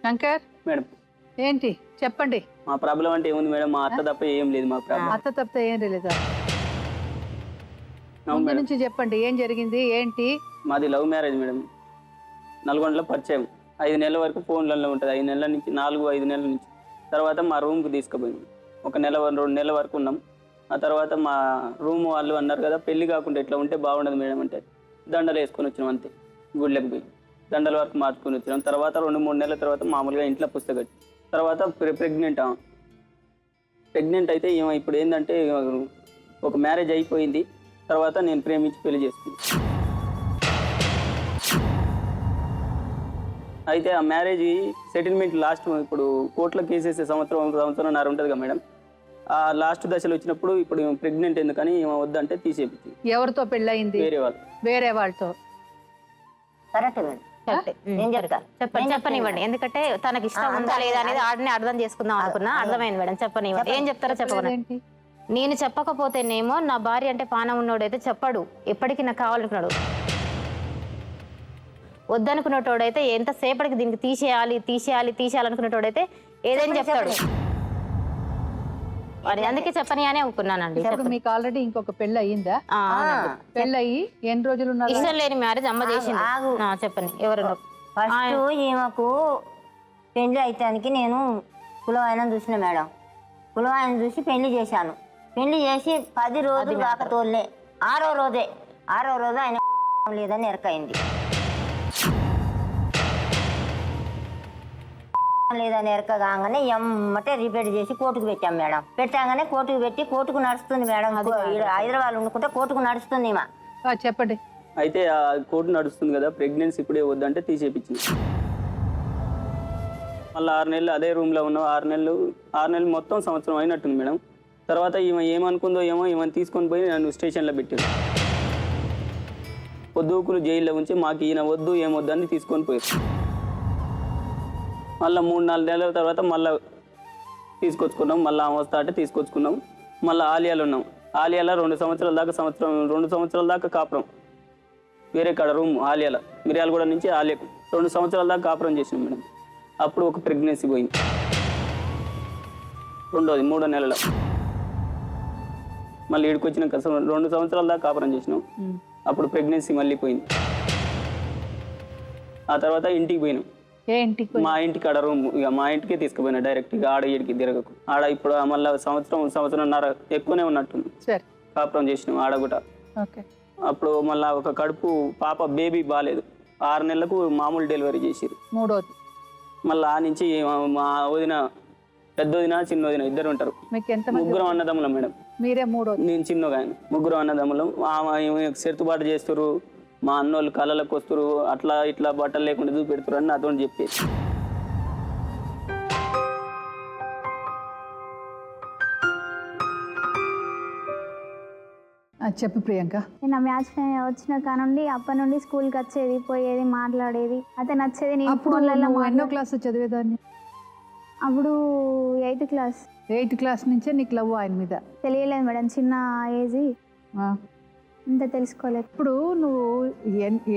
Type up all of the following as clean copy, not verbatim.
Shankar madam ఏంటి చెప్పండి. మా ప్రాబ్లం అంటే ఏముంది మేడం, మా అత్త తప్ప ఏం లేదు మా ప్రాబ్లం. అత్త తప్పితే ఏం లేదా? అవును ముందు మేడం, నుంచి చెప్పండి, ఏం జరిగింది ఏంటి? మాది లవ్ మ్యారేజ్ మేడం. నల్గొండలో పరిచయం 5 నెలల వరకు ఫోన్లలో ఉంటుంది. 5 నెలల నుంచి 4-5 నెలల నుంచి తర్వాత మా రూమ్కి తీసుకుపోయింది. 1 నెల 2 నెలల వరకు ఉన్నాం. ఆ తర్వాత మా రూమ్ వాళ్ళు అన్నారు కదా పెళ్లి కాకుండా ఇట్లా ఉంటే బాగుండదు మేడం అంటే దండలు వేసుకొని వచ్చినాం అంతే. గుళ్ళకి పోయి దండల వరకు మార్చుకొని వచ్చినాం. తర్వాత 2-3 నెలల తర్వాత మామూలుగా ఇంట్లో పుస్తకం తర్వాత ప్రెగ్నెంట్ అయితే ఇప్పుడు ఏంటంటే ఒక మ్యారేజ్ అయిపోయింది. తర్వాత నేను ప్రేమించి పెళ్లి చేసుకున్నాను. అయితే ఆ మ్యారేజ్ సెటిల్మెంట్ లాస్ట్ ఇప్పుడు కోర్టులో కేసేసే సంవత్సరంన్నర ఉంటుంది కదా మేడం. ఆ లాస్ట్ దశలో వచ్చినప్పుడు ఇప్పుడు ప్రెగ్నెంట్ ఎందుకని వద్దంటే తీసేపించింది. ఎవరితో పెళ్ళయింది? వేరే వాళ్ళు. వేరే వాళ్ళతో. చెప్పనివ్వండి, ఎందుకంటే తనకి ఇష్టం ఉందా లేదా అనేది ఆడిని అర్థం చేసుకుందాం అనుకున్నా. అర్థమైంది మేడం, చెప్పనివ్వండి. ఏం చెప్తారో చెప్పండి. నేను చెప్పకపోతేనేమో నా భార్య అంటే పానం ఉన్నోడైతే చెప్పాడు, ఎప్పటికీ నాకు కావాలనుకున్నాడు. వద్దనుకున్నటోడైతే ఎంతసేపటికి దీనికి తీసేయాలనుకున్నటోడైతే ఏదైనా చెప్తాడు. అందుకే చెప్పని అని అనుకున్నానండి. మీకు ఆల్రెడీ ఇంకొక పెళ్లి అయ్యిందా? పెళ్ళయి ఎన్ని రోజులు ఉన్నారు? ఇష్టం లేని మ్యారేజ్ అమ్మ చేసింది. చెప్పండి ఎవరు? ఫస్ట్ ఈమెకు పెళ్లి అయితానికి నేను కులవాయన చూసిన మేడం. కులవాయన చూసి పెళ్లి చేశాను. పెళ్లి చేసి 10 రోజులు కాక తోలే 6వ రోజు ఆయన లేదని ఎరకైంది. లేదని ఎరక కాగానే ఎమ్మటే రిపేర్ చేసి కోర్టుకు పెట్టాం మేడం. పెట్టాగానే కోర్టుకు పెట్టి కోర్టుకు నడుస్తుంది మేడం. హైదరాబాద్ వండుకుంటే కోర్టుకు నడుస్తుంది ఈమె. చెప్పండి. అయితే ఆ కోర్టు నడుస్తుంది కదా, ప్రెగ్నెన్సీ ఇప్పుడే వద్దంటే తీసేపించింది. మళ్ళీ 6 నెలలు అదే రూమ్లో ఉన్నాం. 6 నెలలు మొత్తం సంవత్సరం అయినట్టుంది మేడం. తర్వాత ఈమె ఏమనుకుందో ఏమో ఈమెను తీసుకొని పోయి నన్ను స్టేషన్లో పెట్టింది. పొద్దుకులు జైల్లో ఉంచి మాకు ఈయన వద్దు ఏమొద్దు అని తీసుకొని పోయారు. మళ్ళీ 3-4 నెలల తర్వాత మళ్ళీ తీసుకొచ్చుకున్నాం. మళ్ళీ వస్తా అంటే తీసుకొచ్చుకున్నాం. మళ్ళీ ఆలియాలో ఉన్నాం. ఆలియాలో 2 సంవత్సరాల దాకా కాపురం. వేరే కాడ రూమ్ ఆలియాలో, మిర్యాలగూడ నుంచి ఆలియాకు 2 సంవత్సరాల దాకా కాపురం చేసినాం మేడం. అప్పుడు ఒక ప్రెగ్నెన్సీ పోయింది. 3వ నెలలో మళ్ళీ ఈడికి వచ్చినాక 2 సంవత్సరాల దాకా కాపురం చేసినాం. అప్పుడు ప్రెగ్నెన్సీ మళ్ళీ పోయింది. ఆ తర్వాత ఇంటికి పోయినాం. మా ఇంటికి ఆడ రూమ్, ఇక మా ఇంటికే తీసుకుపోయినా డైరెక్ట్. ఇక ఆడ ఇడికి తిరగకు. ఆడ ఇప్పుడు మళ్ళీ సంవత్సరంన్నర ఎక్కువనే ఉన్నట్టుంది కాపురం చేసినాం ఆడ కూడా. అప్పుడు మళ్ళీ ఒక కడుపు పాప బేబీ బాగాలేదు. 6 నెలలకు మామూలు డెలివరీ చేసిరు. మళ్ళీ ఆ నుంచి మా వదిన, పెద్ద వదిన, చిన్న వదిన ఇద్దరు ఉంటారు. ముగ్గురం అన్నదమ్ములం మేడం. నేను చిన్నగా, ముగ్గురం అన్నదమ్ములం. సెరుతుబాటు చేస్తారు. మా అన్నోళ్ళు కళ్ళలకు వస్తారు, అట్లా ఇట్లా బట్టలు లేకుండా చూపెడతారు అని నాతో చెప్పేసి. చెప్పు ప్రియాంక. నేను మ్యాచ్ వచ్చిన కానుండి అప్పటి నుండి స్కూల్కి వచ్చేది, పోయేది, మాట్లాడేది. అతను వచ్చేది. నేను ఫోన్లలో ఎన్నో క్లాస్ చదివేదాన్ని? అప్పుడు 8th క్లాస్. 8th క్లాస్ నుంచే నీకు లవ్ ఆయన మీద? తెలియలేదు మేడం, చిన్న ఏజ్, ఇంత తెలుసుకోలేదు. ఇప్పుడు నువ్వు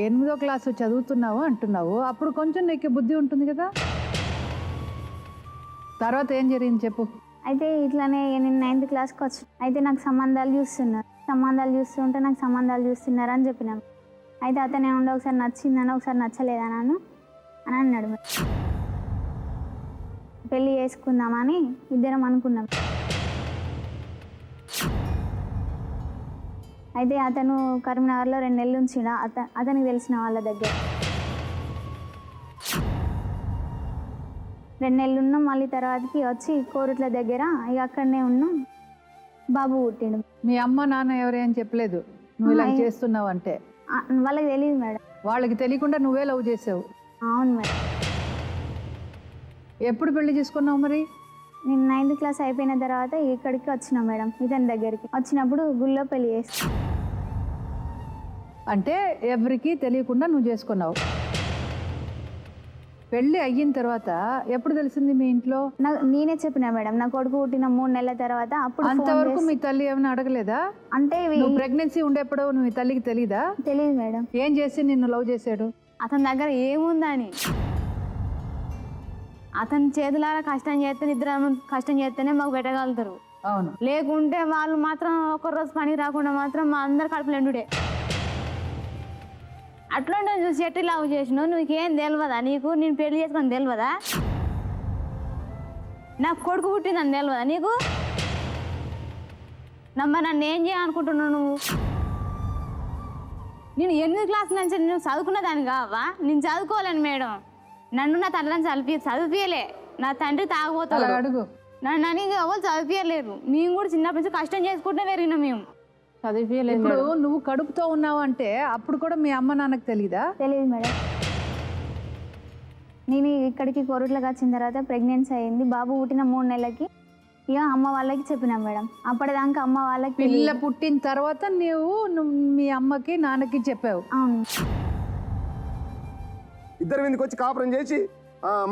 8వ క్లాసు చదువుతున్నావు అంటున్నావు, అప్పుడు కొంచెం నీకు బుద్ధి ఉంటుంది కదా. తర్వాత ఏం జరిగింది చెప్పు. అయితే ఇట్లానే నేను 9th క్లాస్కి వచ్చి అయితే నాకు సంబంధాలు చూస్తుంటే నాకు సంబంధాలు చూస్తున్నారు అని చెప్పినాను. అయితే అతను ఏముండే ఒకసారి నచ్చిందని, ఒకసారి నచ్చలేదన్నాను అని అన్నాడు. పెళ్ళి చేసుకుందామని ఇద్దరం అనుకున్నాం. అయితే అతను కరీంనగర్లో 2 నెలలు ఉంచిన అతనికి తెలిసిన వాళ్ళ దగ్గర 2 నెలలు ఉన్నాం. మళ్ళీ తర్వాతకి వచ్చి కోరుట్ల దగ్గర ఇక అక్కడనే ఉన్నాం. బాబు పుట్టిండు. మీ అమ్మ నాన్న ఎవరేం చెప్పలేదు నువ్వు ఇలా చేస్తున్నావు అంటే? వాళ్ళకి తెలియదు మేడం. వాళ్ళకి తెలియకుండా నువ్వే లవ్ చేసావు? అవును మేడం. ఎప్పుడు పెళ్లి చేసుకున్నావు మరి? నేను 9th క్లాస్ అయిపోయిన తర్వాత ఇక్కడికి వచ్చినా మేడం. ఇతని దగ్గరికి వచ్చినప్పుడు గుళ్ళో పెళ్లి చేస్తా. అంటే ఎవరికి తెలియకుండా నువ్వు చేసుకున్నావు. పెళ్ళి అయిన తర్వాత ఎప్పుడు తెలిసింది మీ ఇంట్లో? నేనే చెప్పినా మేడం, నా కొడుకు పుట్టిన 3 నెలల తర్వాత. అప్పుడు అంతవరకు మీ తల్లి ఏమైనా అడగలేదా? అంటే ప్రెగ్నెన్సీ ఉండేప్పుడు మీ తల్లికి తెలీదా? తెలియదు మేడం. ఏం చేసి నిన్ను లవ్ చేశాడు? అతని దగ్గర ఏముందని అతని చేతులారా కష్టం చేస్తే ఇద్దరు కష్టం చేస్తేనే మాకు పెట్టగలుగుతారు. అవును. లేకుంటే వాళ్ళు మాత్రం ఒక్కరోజు పని రాకుండా మాత్రం మా అందరు కడుపులు ఎండుడే. అట్లా చూసి ఎట్టి లవ్ చేసినావు, నీకేం తెలియదా? నీకు నేను పెళ్లి చేసుకొని తెలియదా? నాకు కొడుకు పుట్టిందని తెలియదా నీకు? నన్ను ఏం చేయాలనుకుంటున్నావు నువ్వు? నేను 8వ క్లాస్ నుంచి నేను చదువుకున్నదాన్ని కావా? నేను చదువుకోలేను మేడం. నన్ను నా తండ్రిని చదివియలే. నా తండ్రి తాగుపోతాడు. అడుగు. నన్ను ఎవరు చదివియలేరు. మేము కూడా చిన్నప్పటి నుంచి కష్టం చేసుకుంటే పెరిగినాం. మేము చదివియలేదు. ఇప్పుడు నువ్వు కడుపుతో ఉన్నావు అంటే అప్పుడు కూడా మీ అమ్మ నాన్నకు తెలీదా? తెలియదు మేడం. నేను ఇక్కడికి కోరుట్లోకి వచ్చిన తర్వాత ప్రెగ్నెన్సీ అయింది. బాబు పుట్టిన 3 నెలలకి ఇక అమ్మ వాళ్ళకి చెప్పినాం మేడం. అప్పటిదాకా అమ్మ వాళ్ళకి పిల్ల పుట్టిన తర్వాత నువ్వు మీ అమ్మకి నాన్నకి చెప్పావు. అవును. ఇద్దరు మీదకి వచ్చి కాపురం చేసి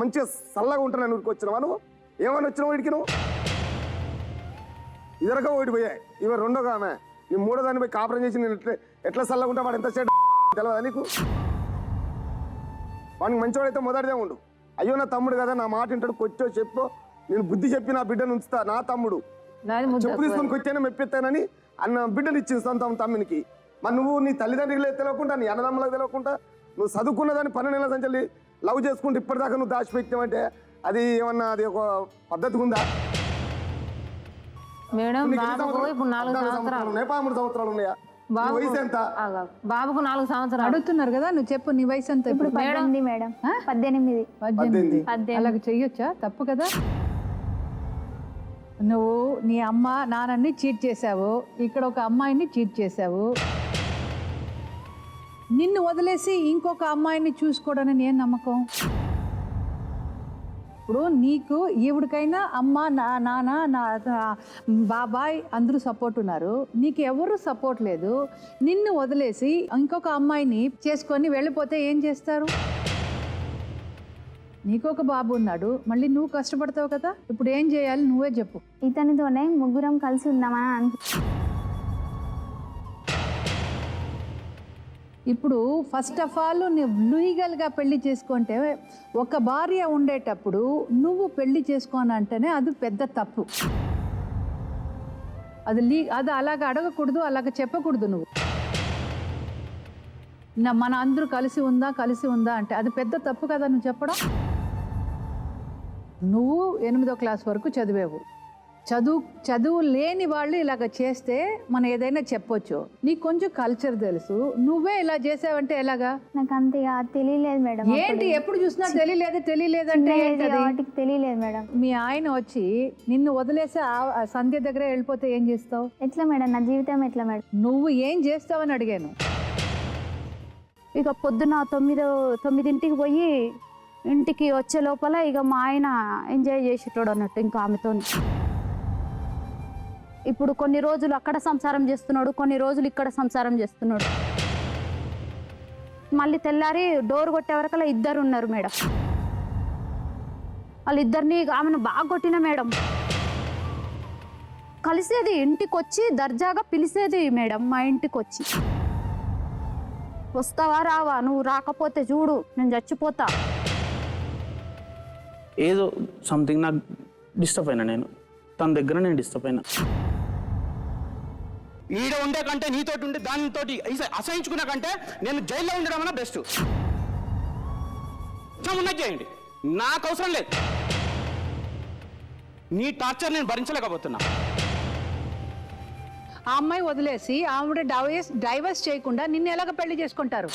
మంచిగా చల్లగా ఉంటున్నాను. ఊరికి వచ్చినావా నువ్వు? ఏమని వచ్చినావు వీడికి? నువ్వు ఇద్దరుగా ఓడిపోయాయి. ఇవి 2వ ఆమె. ఈ 3వ దాన్ని పోయి కాపురం చేసి నేను ఎట్లా చల్లగా ఉంటా? వాడు ఎంత చెడ్డ తెలియదా నీకు? వాడికి మంచివాడైతే మొదటిదే ఉండు. అయ్యో నా తమ్ముడు కదా, నా మాట వింటాడు, కొచ్చో చెప్పు, నేను బుద్ధి చెప్పి నా బిడ్డను ఉంచుతా. నా తమ్ముడు చెప్పు తీసుకొని కొచ్చాను మెప్పిస్తానని అన్న బిడ్డను ఇచ్చింది సొంత తమ్మునికి. మరి నువ్వు నీ తల్లిదండ్రులకు తెలియకుండా, నీ అన్నదమ్ములకు తెలియకుండా నువ్వు చదువుకున్నదాన్ని 12 నెలల సంచలి లవ్ చేసుకుంటే ఇప్పటిదాకా నువ్వు దాచిపెట్టావంటే అది ఏమన్నా అది ఒక పద్ధతి ఉందా? మేడం బాబుకు ఇప్పుడు 4 సంవత్సరాలు. 13 సంవత్సరాలు ఉన్నాయా? వయసు ఎంత? బాబుకు 4 సంవత్సరాలు. అడుగుతున్నారు కదా, నువ్వు చెప్పు నీ వయసు ఎంత? ఇప్పుడు 18 మేడం. 18. 18. అలాగ చెయ్యొచ్చా? తప్పు కదా. నువ్వు నీ అమ్మ నాన్నని చీట్ చేసావు, ఇక్కడ ఒక అమ్మాయిని చీట్ చేసావు. నిన్ను వదిలేసి ఇంకొక అమ్మాయిని చూసుకోవడానికి ఏం నమ్మకం? ఇప్పుడు నీకు ఈవిడికైనా అమ్మ నాన్న నా బాబాయ్ అందరూ సపోర్ట్ ఉన్నారు, నీకు ఎవరు సపోర్ట్ లేదు. నిన్ను వదిలేసి ఇంకొక అమ్మాయిని చేసుకొని వెళ్ళిపోతే ఏం చేస్తారు? నీకు ఒక బాబు ఉన్నాడు, మళ్ళీ నువ్వు కష్టపడతావు కదా. ఇప్పుడు ఏం చేయాలి నువ్వే చెప్పు. ఇతనితోనే ముగ్గురం కలిసి ఉందామని ఇప్పుడు ఫస్ట్ ఆఫ్ ఆల్ నువ్వు లీగల్గా పెళ్లి చేసుకుంటే, ఒక భార్య ఉండేటప్పుడు నువ్వు పెళ్లి చేసుకోనంటేనే అది పెద్ద తప్పు. అది అలాగ అడగకూడదు, అలాగ చెప్పకూడదు. నువ్వు మన అందరూ కలిసి ఉందా అంటే అది పెద్ద తప్పు కదా నువ్వు చెప్పడం. నువ్వు 8వ క్లాస్ వరకు చదివావు. చదువు లేని వాళ్ళు ఇలాగ చేస్తే మనం ఏదైనా చెప్పొచ్చు. నీకు కొంచెం కల్చర్ తెలుసు, నువ్వే ఇలా చేసావంటే ఎలాగా? నాకు అంతగా తెలియలేదు మేడం. ఏంటి ఎప్పుడు చూసినా తెలియలేదంటే వాటికి తెలియలేదు మేడం. మీ ఆయన వచ్చి నిన్ను వదిలేసి ఆ సంధ్య దగ్గర వెళ్ళిపోతే ఏం చేస్తావు? ఎట్లా మేడం నా జీవితం ఎట్లా మేడం? నువ్వు ఏం చేస్తావని అడిగాను. ఇక పొద్దున 9ంటికి పోయి ఇంటికి వచ్చే లోపల ఇక మా ఆయన ఎంజాయ్ చేసేటోడు అన్నట్టు ఇంకా ఆమెతో. ఇప్పుడు కొన్ని రోజులు అక్కడ సంసారం చేస్తున్నాడు, కొన్ని రోజులు ఇక్కడ సంసారం చేస్తున్నాడు. మళ్ళీ తెల్లారి డోర్ కొట్టే వరకల్లా 2 ఉన్నారు మేడం. వాళ్ళిద్దరిని ఆమెను బాగా కొట్టిన మేడం. కలిసేది ఇంటికి వచ్చి దర్జాగా పిలిచేది మేడం. మా ఇంటికి వచ్చి వస్తావా రావా, నువ్వు రాకపోతే చూడు నేను చచ్చిపోతా. ఏదో సంథింగ్ నాకు డిస్టర్బ్ అయినా, నేను తన దగ్గర నేను డిస్టర్బ్ అయినా. ఈడ ఉండే కంటే నీతోటి ఉండే దానితో అసహించుకున్నా కంటే నేను జైల్లో ఉండడం అన్న బెస్ట్. ఉన్నది చేయండి, నాకు అవసరం లేదు. నీ టార్చర్ నేను భరించలేకపోతున్నా. ఆ అమ్మాయి వదిలేసి ఆవిడ డైవర్స్ చేయకుండా నిన్ను ఎలాగ పెళ్లి చేసుకుంటారు?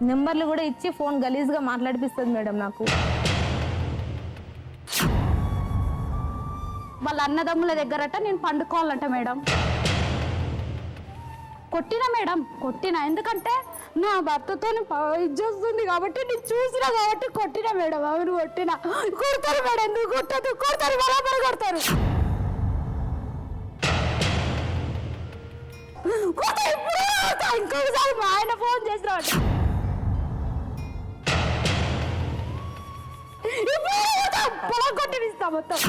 నెంబర్లు కూడా ఇచ్చి ఫోన్ గలీజ్గా మాట్లాడిపిస్తుంది మేడం నాకు. వాళ్ళ అన్నదమ్ముల దగ్గరట నేను పండుకోవాలంట మేడం. కొట్టినా మేడం, కొట్టినా. ఎందుకంటే నా భర్తతో ఇచ్చేస్తుంది కాబట్టి నేను చూసినా కాబట్టి కొట్టినా మేడం. అవును కొట్టినా. కొడతారు మేడం, ఎందుకు కొట్టదు? కొడతారు, బరాబర్ కొడతారు. ఇంకొకసారి మా ఆయన ఫోన్ చేసినాడు. పొలం కొట్టినిస్తా మొత్తం.